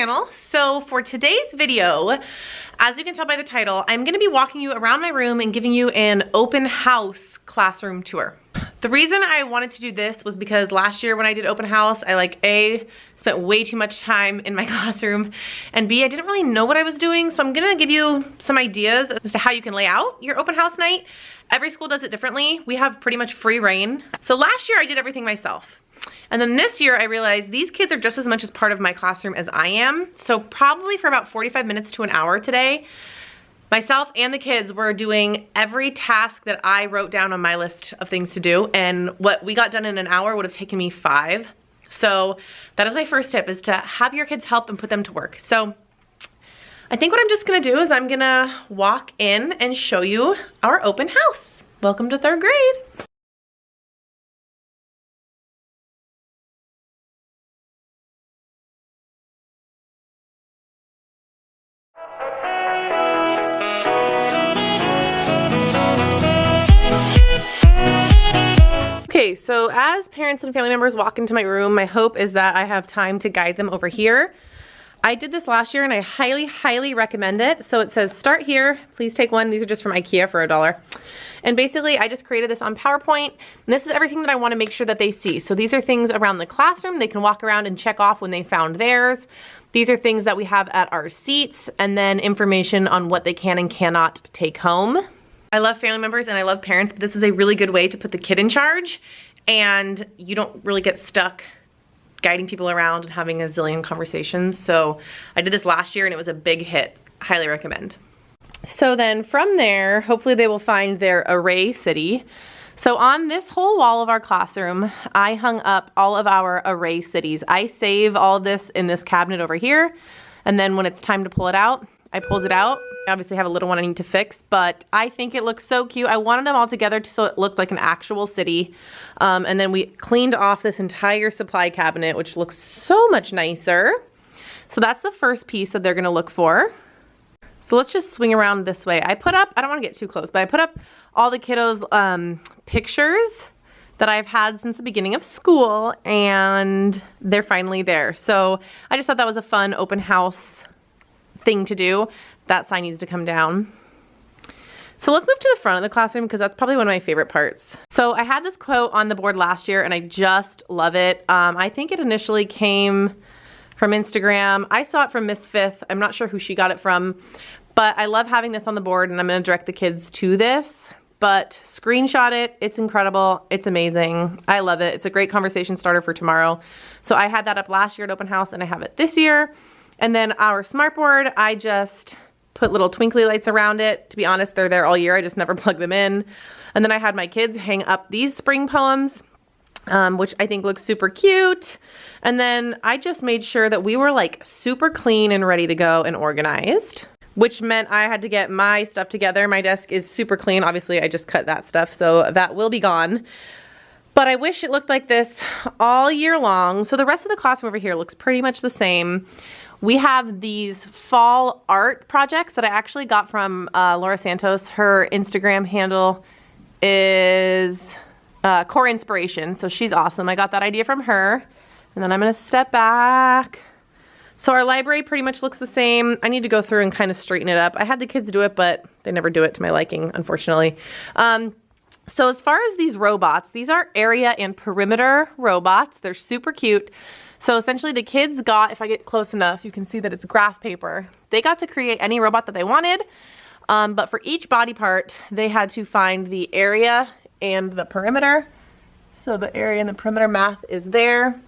channel. So for today's video, as you can tell by the title, I'm gonna be walking you around my room and giving you an open house classroom tour. The reason I wanted to do this was because last year when I did open house, I A, spent way too much time in my classroom, and B, I didn't really know what I was doing, so I'm gonna give you some ideas as to how you can lay out your open house night. Every school does it differently. We have pretty much free reign. So last year I did everything myself. And then this year I realized these kids are just as much as part of my classroom as I am. So probably for about 45 minutes to an hour today, myself and the kids were doing every task that I wrote down on my list of things to do. And what we got done in an hour would have taken me 5. So that is my first tip, is to have your kids help and put them to work. So I think what I'm just gonna do is I'm gonna walk in and show you our open house. Welcome to 3rd grade. Okay, so as parents and family members walk into my room, my hope is that I have time to guide them over here. I did this last year and I highly, highly recommend it. So it says start here, please take one. These are just from IKEA for $1. And basically I just created this on PowerPoint, and this is everything that I want to make sure that they see. So these are things around the classroom. They can walk around and check off when they found theirs. These are things that we have at our seats, and then information on what they can and cannot take home. I love family members and I love parents, but this is a really good way to put the kid in charge, and you don't really get stuck guiding people around and having a zillion conversations. So I did this last year and it was a big hit. Highly recommend. So then from there, hopefully they will find their array city. So on this whole wall of our classroom, I hung up all of our array cities. I save all this in this cabinet over here, and then when it's time to pull it out, I pulled it out. I obviously have a little one I need to fix, but I think it looks so cute. I wanted them all together so it looked like an actual city. And then we cleaned off this entire supply cabinet, which looks so much nicer. So that's the first piece that they're gonna look for. So let's just swing around this way. I put up, I don't wanna get too close, but I put up all the kiddos' pictures that I've had since the beginning of school, and they're finally there. So I just thought that was a fun open house thing to do. That sign needs to come down. So let's move to the front of the classroom because that's probably one of my favorite parts. So I had this quote on the board last year and I just love it. I think it initially came from Instagram. I saw it from Miss Fifth. I'm not sure who she got it from, but I love having this on the board, and I'm gonna direct the kids to this. But screenshot it, it's incredible, it's amazing. I love it. It's a great conversation starter for tomorrow. So I had that up last year at open house and I have it this year. And then our smartboard, I just put little twinkly lights around it. To be honest, they're there all year. I just never plug them in. And then I had my kids hang up these spring poems, which I think looks super cute. And then I just made sure that we were like super clean and ready to go and organized, which meant I had to get my stuff together. My desk is super clean. Obviously, I just cut that stuff, so that will be gone. But I wish it looked like this all year long. So the rest of the classroom over here looks pretty much the same. We have these fall art projects that I actually got from Laura Santos. Her Instagram handle is Core Inspiration, so she's awesome. I got that idea from her. And then I'm gonna step back. So our library pretty much looks the same. I need to go through and kind of straighten it up. I had the kids do it, but they never do it to my liking, unfortunately. So as far as these robots, these are area and perimeter robots. They're super cute. So essentially the kids got, if I get close enough, you can see that it's graph paper. They got to create any robot that they wanted, but for each body part, they had to find the area and the perimeter. So the area and the perimeter math is there.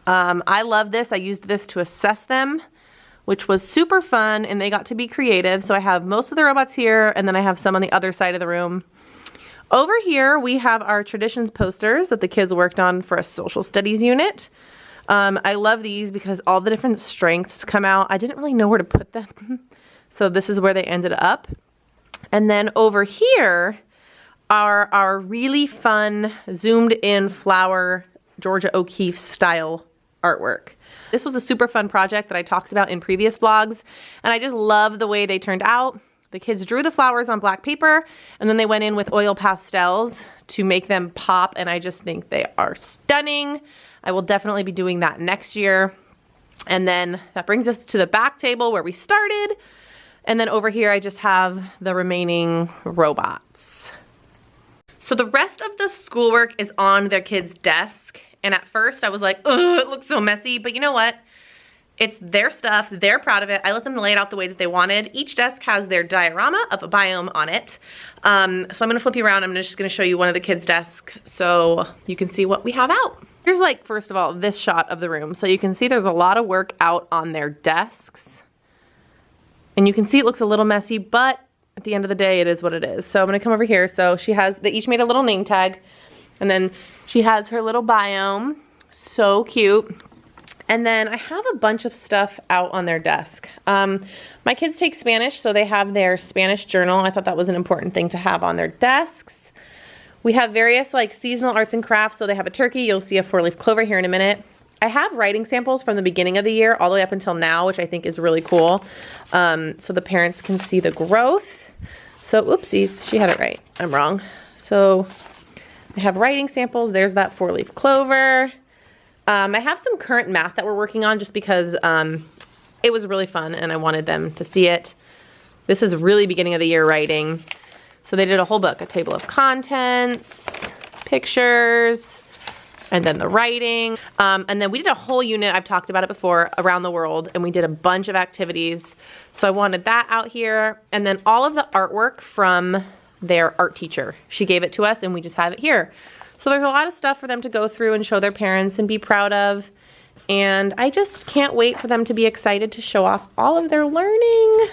I love this. I used this to assess them, which was super fun, and they got to be creative. So I have most of the robots here, and then I have some on the other side of the room. Over here, we have our traditions posters that the kids worked on for a social studies unit. I love these because all the different strengths come out. I didn't really know where to put them. So this is where they ended up. And then over here are our really fun zoomed in flower Georgia O'Keeffe style artwork. This was a super fun project that I talked about in previous vlogs, and I just love the way they turned out. The kids drew the flowers on black paper, and then they went in with oil pastels to make them pop, and I just think they are stunning. I will definitely be doing that next year. And then that brings us to the back table where we started. And then over here, I just have the remaining robots. So the rest of the schoolwork is on their kids' desk. And at first I was like, oh, it looks so messy. But you know what? It's their stuff, they're proud of it. I let them lay it out the way that they wanted. Each desk has their diorama of a biome on it. So I'm gonna flip you around. I'm just gonna show you one of the kids' desks so you can see what we have out. Here's like, first of all, this shot of the room. So you can see there's a lot of work out on their desks. And you can see it looks a little messy, but at the end of the day, it is what it is. So I'm gonna come over here. So they each made a little name tag, and then she has her little biome. So cute. And then I have a bunch of stuff out on their desk. My kids take Spanish, so they have their Spanish journal. I thought that was an important thing to have on their desks. We have various like seasonal arts and crafts. So they have a turkey. You'll see a 4-leaf clover here in a minute. I have writing samples from the beginning of the year all the way up until now, which I think is really cool. So the parents can see the growth. So oopsies, she had it right. I'm wrong. So I have writing samples. There's that 4-leaf clover. I have some current math that we're working on just because it was really fun and I wanted them to see it. This is really beginning of the year writing. So they did a whole book, a table of contents, pictures, and then the writing. And then we did a whole unit, I've talked about it before, around the world, and we did a bunch of activities. So I wanted that out here. And then all of the artwork from their art teacher. She gave it to us and we just have it here. So there's a lot of stuff for them to go through and show their parents and be proud of. And I just can't wait for them to be excited to show off all of their learning.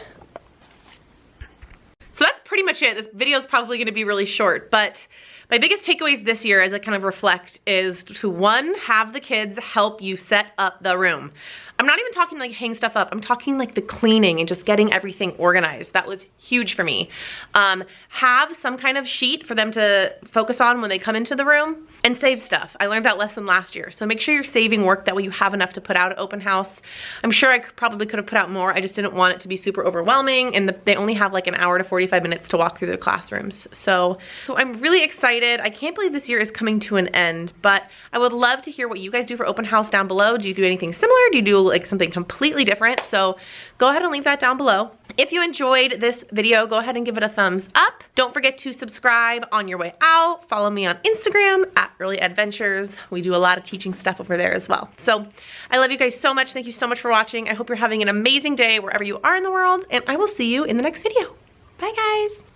So that's pretty much it. This video is probably going to be really short, but my biggest takeaways this year as I kind of reflect is to, one, have the kids help you set up the room. I'm not even talking like hang stuff up. I'm talking like the cleaning and just getting everything organized. That was huge for me. Have some kind of sheet for them to focus on when they come into the room, and save stuff. I learned that lesson last year. So make sure you're saving work, that way you have enough to put out at open house. I'm sure I probably could have put out more. I just didn't want it to be super overwhelming, and they only have like an hour to 45 minutes to walk through the classrooms. So I'm really excited. I can't believe this year is coming to an end, but I would love to hear what you guys do for open house down below. Do you do anything similar? Do you do like something completely different? So go ahead and link that down below. If you enjoyed this video, go ahead and give it a thumbs up. Don't forget to subscribe on your way out. Follow me on Instagram at Early Adventures. We do a lot of teaching stuff over there as well. So I love you guys so much. Thank you so much for watching. I hope you're having an amazing day wherever you are in the world, and I will see you in the next video. Bye guys.